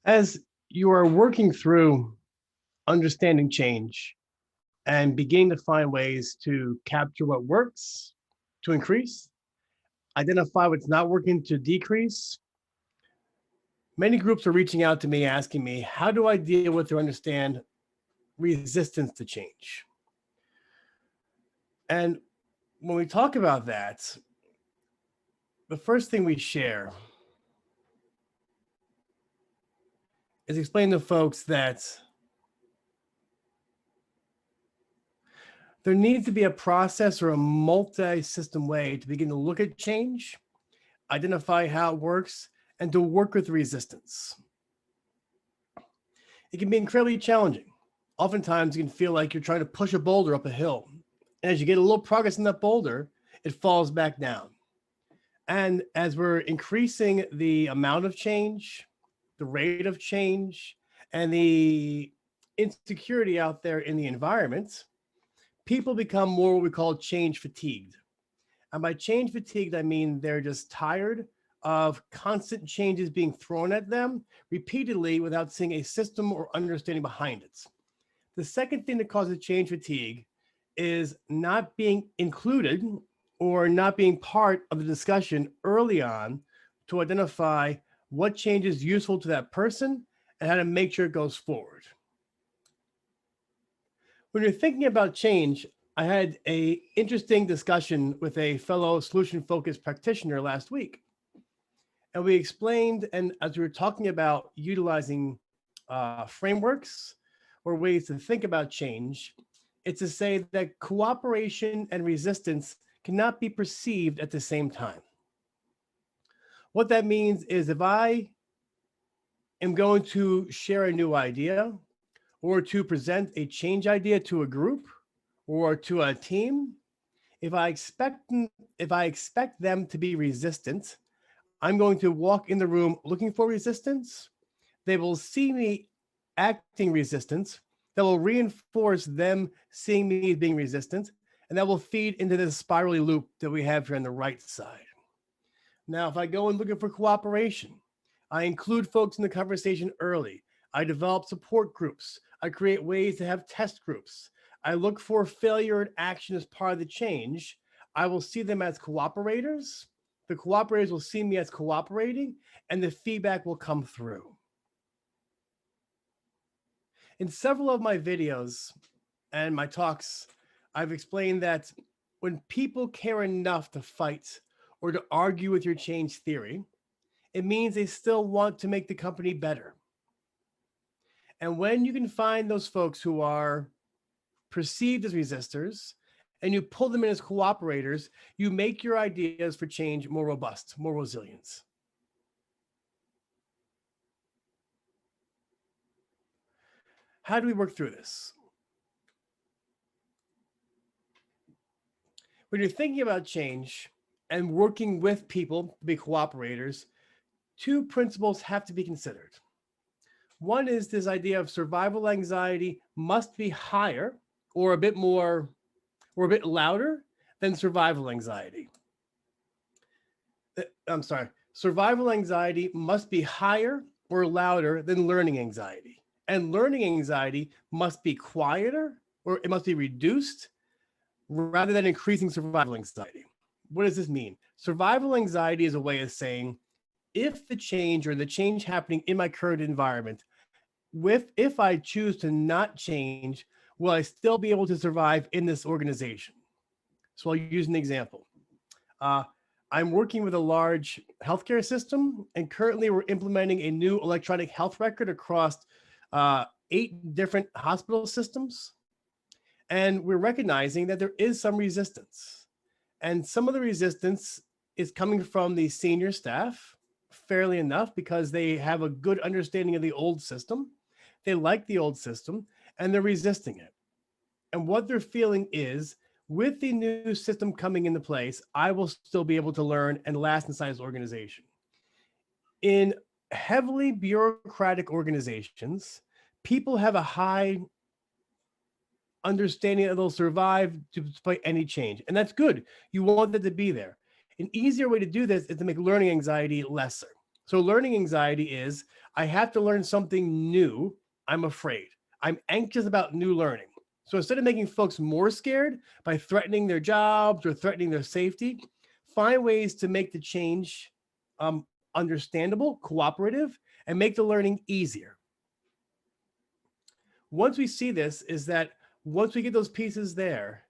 As you are working through understanding change and beginning to find ways to capture what works to increase, identify what's not working to decrease, many groups are reaching out to me asking me, how do I deal with or understand resistance to change? And when we talk about that, the first thing we share is explain to folks that there needs to be a process or a multi-system way to begin to look at change, identify how it works, and to work with resistance. It can be incredibly challenging. Oftentimes, you can feel like you're trying to push a boulder up a hill. And as you get a little progress in that boulder, it falls back down. And as we're increasing the amount of change, the rate of change, and the insecurity out there in the environment, people become more what we call change fatigued. And by change fatigued, I mean they're just tired of constant changes being thrown at them repeatedly without seeing a system or understanding behind it. The second thing that causes change fatigue is not being included or not being part of the discussion early on to identify what change is useful to that person and how to make sure it goes forward. When you're thinking about change, I had an interesting discussion with a fellow solution-focused practitioner last week. And we explained, and as we were talking about utilizing frameworks or ways to think about change, it's to say that cooperation and resistance cannot be perceived at the same time. What that means is if I am going to share a new idea or to present a change idea to a group or to a team, if I expect them to be resistant, I'm going to walk in the room looking for resistance. They will see me acting resistance. That will reinforce them seeing me as being resistant, and that will feed into this spirally loop that we have here on the right side. Now, if I go and looking for cooperation, I include folks in the conversation early. I develop support groups. I create ways to have test groups. I look for failure and action as part of the change. I will see them as cooperators. The cooperators will see me as cooperating, and the feedback will come through. In several of my videos and my talks, I've explained that when people care enough to fight or to argue with your change theory, it means they still want to make the company better. And when you can find those folks who are perceived as resistors and you pull them in as cooperators, you make your ideas for change more robust, more resilient. How do we work through this? When you're thinking about change and working with people to be cooperators, two principles have to be considered. One is this idea of survival anxiety must be higher or a bit more or a bit louder than survival anxiety. I'm sorry, survival anxiety must be higher or louder than learning anxiety. And learning anxiety must be quieter or it must be reduced rather than increasing survival anxiety. What does this mean? Survival anxiety is a way of saying, if the change or the change happening in my current environment, if I choose to not change, will I still be able to survive in this organization? So I'll use an example. I'm working with a large healthcare system, and currently we're implementing a new electronic health record across 8 different hospital systems. And we're recognizing that there is some resistance. And some of the resistance is coming from the senior staff, fairly enough, because they have a good understanding of the old system. They like the old system, and they're resisting it. And what they're feeling is, with the new system coming into place, I will still be able to learn and last inside this organization. In heavily bureaucratic organizations, people have a high understanding that they'll survive despite any change. And that's good. You want that to be there. An easier way to do this is to make learning anxiety lesser. So learning anxiety is I have to learn something new. I'm afraid. I'm anxious about new learning. So instead of making folks more scared by threatening their jobs or threatening their safety, find ways to make the change understandable, cooperative, and make the learning easier. Once we see this, is that once we get those pieces there,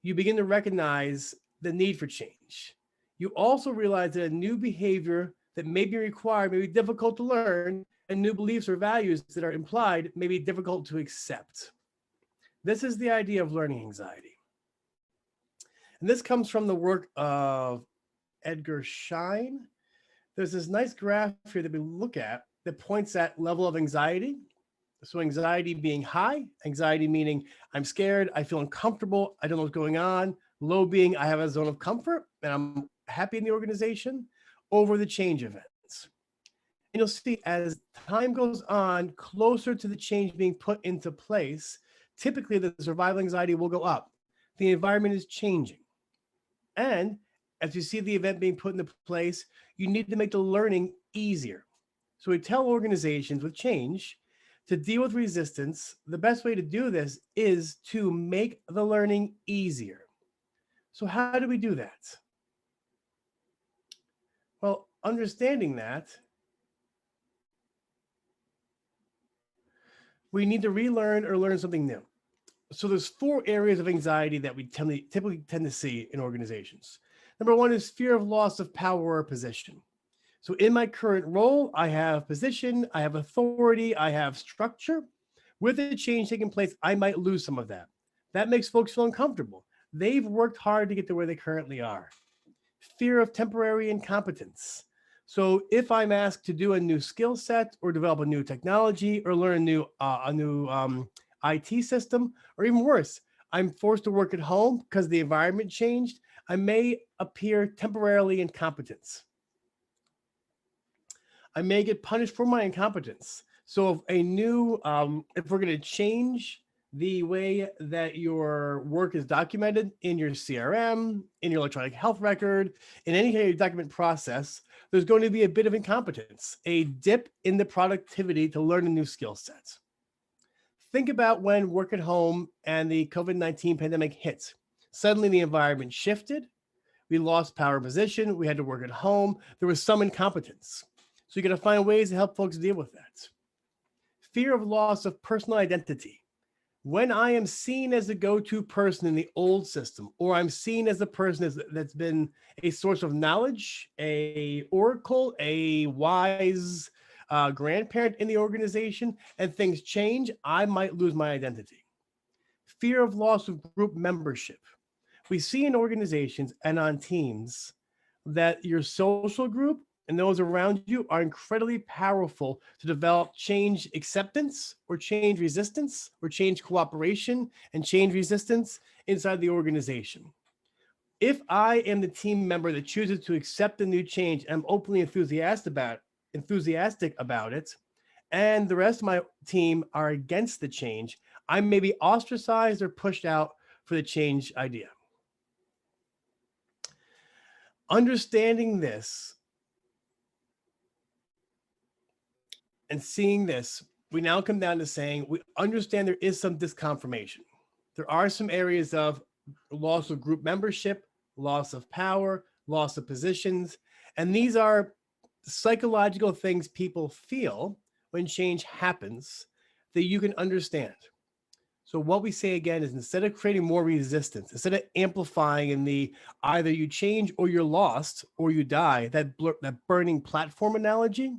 you begin to recognize the need for change. You also realize that a new behavior that may be required may be difficult to learn, and new beliefs or values that are implied may be difficult to accept. This is the idea of learning anxiety. And this comes from the work of Edgar Schein. There's this nice graph here that we look at that points at level of anxiety. So anxiety being high, anxiety meaning I'm scared, I feel uncomfortable, I don't know what's going on. Low being I have a zone of comfort and I'm happy in the organization, over the change events. And you'll see as time goes on, closer to the change being put into place, typically the survival anxiety will go up. The environment is changing. And as you see the event being put into place, you need to make the learning easier. So we tell organizations with change to deal with resistance, the best way to do this is to make the learning easier. So how do we do that? Well, understanding that, we need to relearn or learn something new. So there's 4 areas of anxiety that we typically tend to see in organizations. Number 1 is fear of loss of power or position. So in my current role, I have position, I have authority, I have structure. With the change taking place, I might lose some of that. That makes folks feel uncomfortable. They've worked hard to get to where they currently are. Fear of temporary incompetence. So if I'm asked to do a new skill set or develop a new technology or learn a new IT system, or even worse, I'm forced to work at home because the environment changed, I may appear temporarily incompetent. I may get punished for my incompetence. So if we're going to change the way that your work is documented in your CRM, in your electronic health record, in any kind of document process, there's going to be a bit of incompetence, a dip in the productivity to learn a new skill set. Think about when work at home and the COVID-19 pandemic hit. Suddenly the environment shifted. We lost power position. We had to work at home. There was some incompetence. So you got to find ways to help folks deal with that. Fear of loss of personal identity. When I am seen as a go-to person in the old system, or I'm seen as a person that's been a source of knowledge, a oracle, a wise grandparent in the organization, and things change, I might lose my identity. Fear of loss of group membership. We see in organizations and on teams that your social group and those around you are incredibly powerful to develop change acceptance or change resistance or change cooperation and change resistance inside the organization. If I am the team member that chooses to accept the new change, and I'm openly enthusiastic about it, and the rest of my team are against the change, I may be ostracized or pushed out for the change idea. Understanding this and seeing this, we now come down to saying we understand there is some disconfirmation. There are some areas of loss of group membership, loss of power, loss of positions, and these are psychological things people feel when change happens that you can understand. So what we say again is, instead of creating more resistance, instead of amplifying in the either you change or you're lost or you die, that burning platform analogy,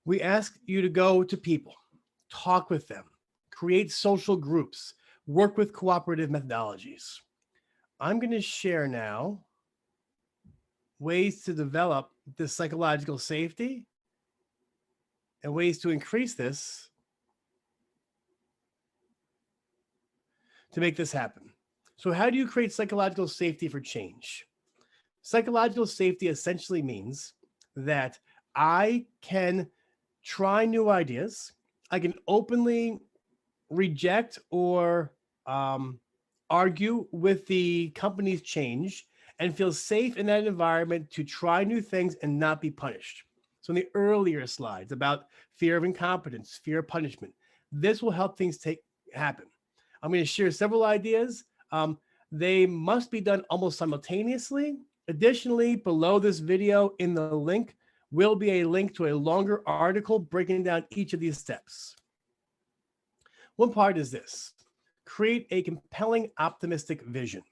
we ask you to go to people, talk with them, create social groups, work with cooperative methodologies. I'm going to share now ways to develop this psychological safety and ways to increase this to make this happen. So how do you create psychological safety for change? Psychological safety essentially means that I can try new ideas. I can openly reject or argue with the company's change and feel safe in that environment to try new things and not be punished. So in the earlier slides about fear of incompetence, fear of punishment, this will help things happen. I'm going to share several ideas. They must be done almost simultaneously. Additionally, below this video in the link will be a link to a longer article breaking down each of these steps. One part is this: create a compelling, optimistic vision.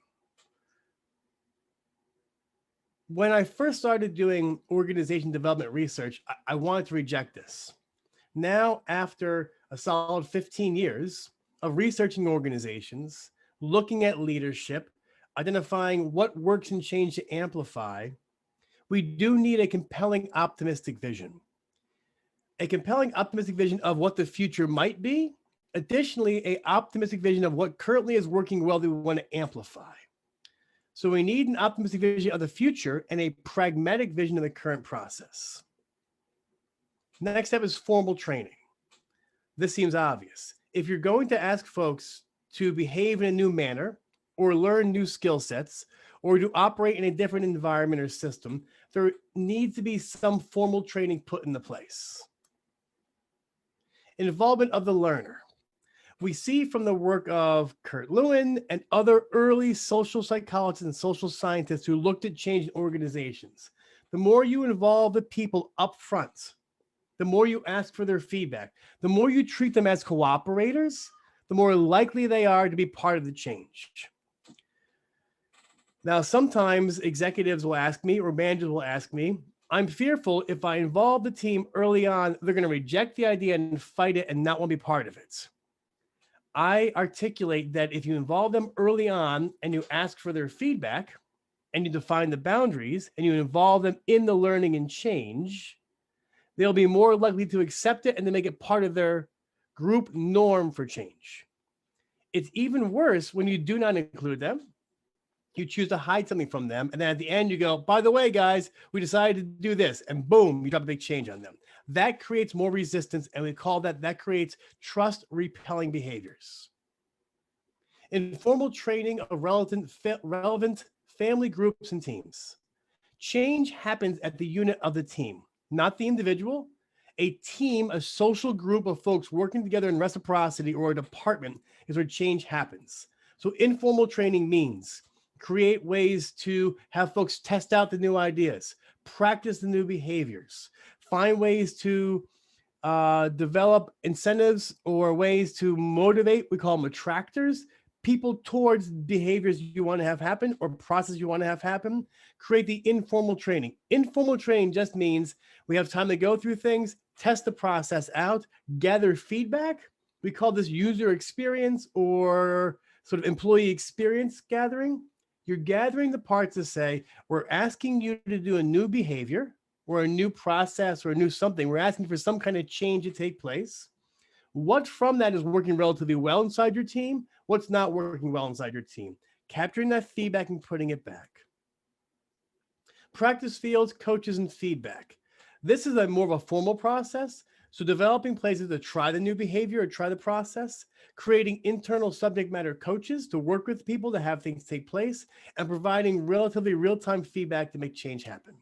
When I first started doing organization development research, I wanted to reject this. Now, after a solid 15 years of researching organizations, looking at leadership, identifying what works in change to amplify, we do need a compelling, optimistic vision. A compelling, optimistic vision of what the future might be. Additionally, an optimistic vision of what currently is working well that we want to amplify. So we need an optimistic vision of the future and a pragmatic vision of the current process. Next step is formal training. This seems obvious. If you're going to ask folks to behave in a new manner or learn new skill sets or to operate in a different environment or system, there needs to be some formal training put into place. Involvement of the learner. We see from the work of Kurt Lewin and other early social psychologists and social scientists who looked at change in organizations. The more you involve the people up front, the more you ask for their feedback, the more you treat them as cooperators, the more likely they are to be part of the change. Now, sometimes executives will ask me or managers will ask me, I'm fearful if I involve the team early on, they're going to reject the idea and fight it and not want to be part of it. I articulate that if you involve them early on and you ask for their feedback and you define the boundaries and you involve them in the learning and change, they'll be more likely to accept it and to make it part of their group norm for change. It's even worse when you do not include them. You choose to hide something from them. And then at the end you go, by the way, guys, we decided to do this, and boom, you drop a big change on them. That creates more resistance. And we call that creates trust repelling behaviors. Informal training of relevant family groups and teams. Change happens at the unit of the team, not the individual. A team, a social group of folks working together in reciprocity or a department is where change happens. So informal training means create ways to have folks test out the new ideas, practice the new behaviors, find ways to develop incentives or ways to motivate, we call them attractors, people towards behaviors you want to have happen or process you want to have happen. Create the informal training. Informal training just means we have time to go through things, test the process out, gather feedback. We call this user experience or sort of employee experience gathering. You're gathering the parts to say, we're asking you to do a new behavior or a new process or a new something. We're asking for some kind of change to take place. What from that is working relatively well inside your team? What's not working well inside your team? Capturing that feedback and putting it back. Practice fields, coaches, and feedback. This is more of a formal process. So developing places to try the new behavior or try the process, creating internal subject matter coaches to work with people to have things take place, and providing relatively real-time feedback to make change happen.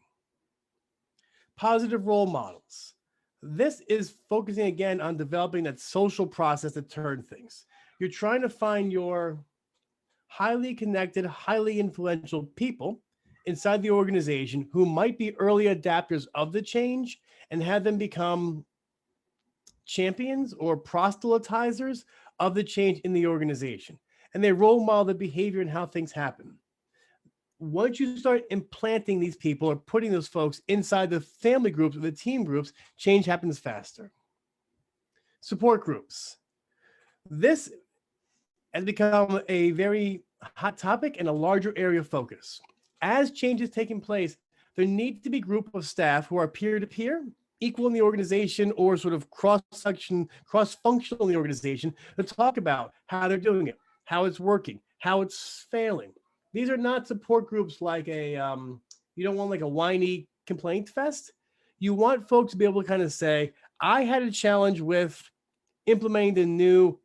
Positive role models. This is focusing again on developing that social process to turn things. You're trying to find your highly connected, highly influential people inside the organization who might be early adapters of the change and have them become champions or proselytizers of the change in the organization. And they role model the behavior and how things happen. Once you start implanting these people or putting those folks inside the family groups or the team groups, change happens faster. Support groups. This has become a very hot topic and a larger area of focus. As change is taking place, there needs to be a group of staff who are peer-to-peer, equal in the organization, or sort of cross-section, cross-functional in the organization to talk about how they're doing it, how it's working, how it's failing. These are not support groups like you don't want like a whiny complaint fest. You want folks to be able to kind of say, I had a challenge with implementing the new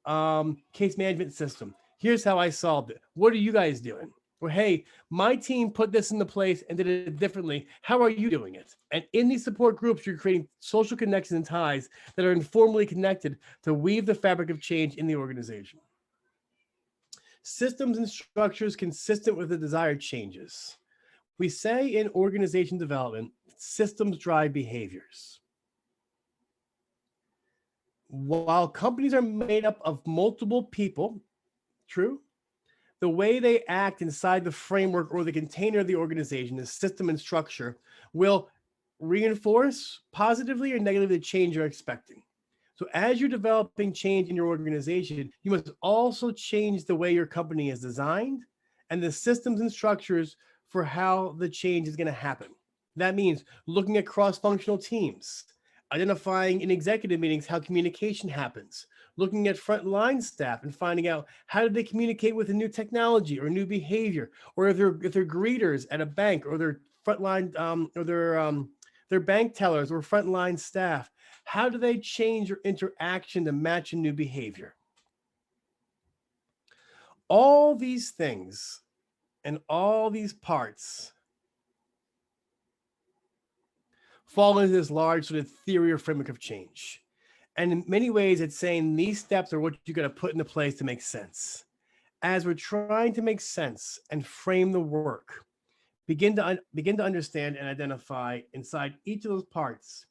case management system. Here's how I solved it. What are you guys doing? Or, hey, my team put this into place and did it differently. How are you doing it? And in these support groups, you're creating social connections and ties that are informally connected to weave the fabric of change in the organization. Systems and structures consistent with the desired changes. We say in organization development, systems drive behaviors. While companies are made up of multiple people, true, the way they act inside the framework or the container of the organization, the system and structure, will reinforce positively or negatively the change you're expecting. So as you're developing change in your organization, you must also change the way your company is designed and the systems and structures for how the change is going to happen. That means looking at cross-functional teams, identifying in executive meetings how communication happens, looking at frontline staff and finding out how did they communicate with a new technology or new behavior, or if they're greeters at a bank, or they're frontline or their bank tellers or frontline staff. How do they change your interaction to match a new behavior? All these things and all these parts fall into this large sort of theory or framework of change. And in many ways, it's saying these steps are what you got to put into place to make sense. As we're trying to make sense and frame the work, begin to understand and identify inside each of those parts.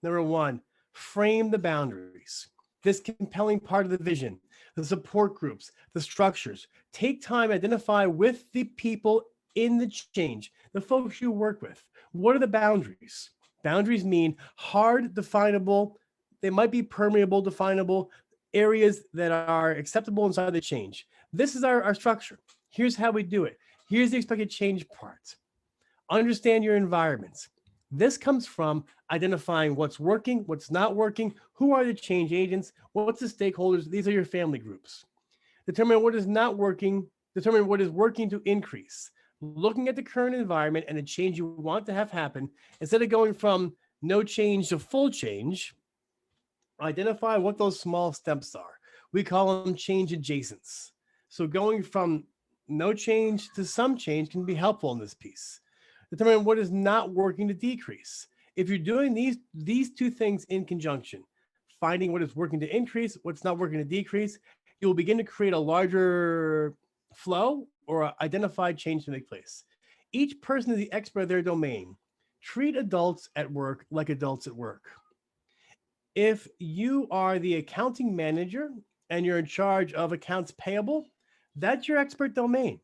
Number one, frame the boundaries. This compelling part of the vision, the support groups, the structures. Take time, identify with the people in the change, the folks you work with. What are the boundaries? Boundaries mean hard, definable. They might be permeable, definable areas that are acceptable inside the change. This is our structure. Here's how we do it. Here's the expected change part. Understand your environments. This comes from identifying what's working, what's not working, who are the change agents, what's the stakeholders. These are your family groups. Determine what is not working, determine what is working to increase. Looking at the current environment and the change you want to have happen, instead of going from no change to full change, identify what those small steps are. We call them change adjacents. So going from no change to some change can be helpful in this piece. Determine what is not working to decrease. If you're doing these two things in conjunction, finding what is working to increase, what's not working to decrease, you'll begin to create a larger flow or identified change to make place. Each person is the expert of their domain. Treat adults at work like adults at work. If you are the accounting manager and you're in charge of accounts payable, that's your expert domain.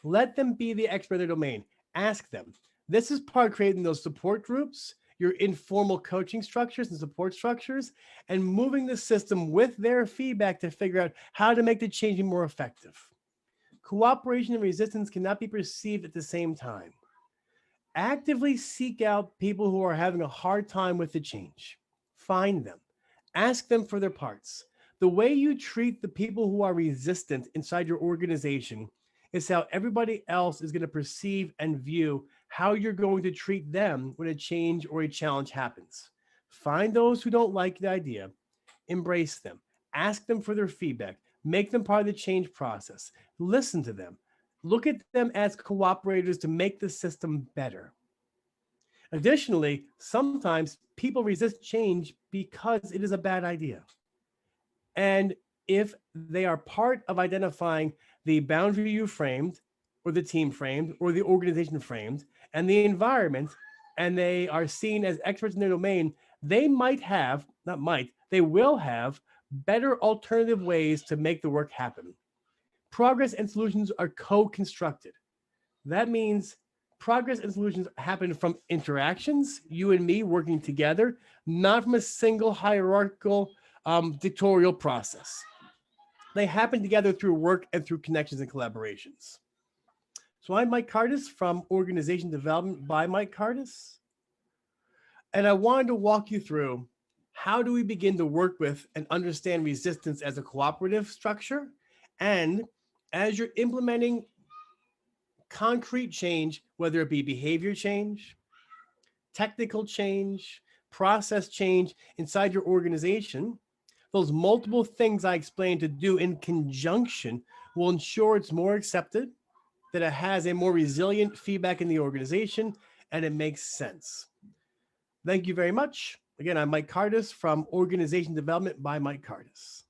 Let them be the expert of their domain. Ask them. This is part of creating those support groups, your informal coaching structures and support structures, and moving the system with their feedback to figure out how to make the change more effective. Cooperation and resistance cannot be perceived at the same time. Actively seek out people who are having a hard time with the change. Find them. Ask them for their parts. The way you treat the people who are resistant inside your organization is how everybody else is going to perceive and view how you're going to treat them when a change or a challenge happens. Find those who don't like the idea, embrace them, ask them for their feedback, make them part of the change process, listen to them, look at them as cooperators to make the system better. Additionally, sometimes people resist change because it is a bad idea. And if they are part of identifying the boundary you framed, or the team framed, or the organization framed, and the environment, and they are seen as experts in their domain, they might have, not might, they will have better alternative ways to make the work happen. Progress and solutions are co-constructed. That means progress and solutions happen from interactions, you and me working together, not from a single hierarchical dictatorial process. They happen together through work and through connections and collaborations. So I'm Mike Cardus from Organization Development by Mike Cardus. And I wanted to walk you through how do we begin to work with and understand resistance as a cooperative structure. And as you're implementing concrete change, whether it be behavior change, technical change, process change inside your organization, those multiple things I explained to do in conjunction will ensure it's more accepted, that it has a more resilient feedback in the organization, and it makes sense. Thank you very much. Again, I'm Mike Cardus from Organization Development by Mike Cardus.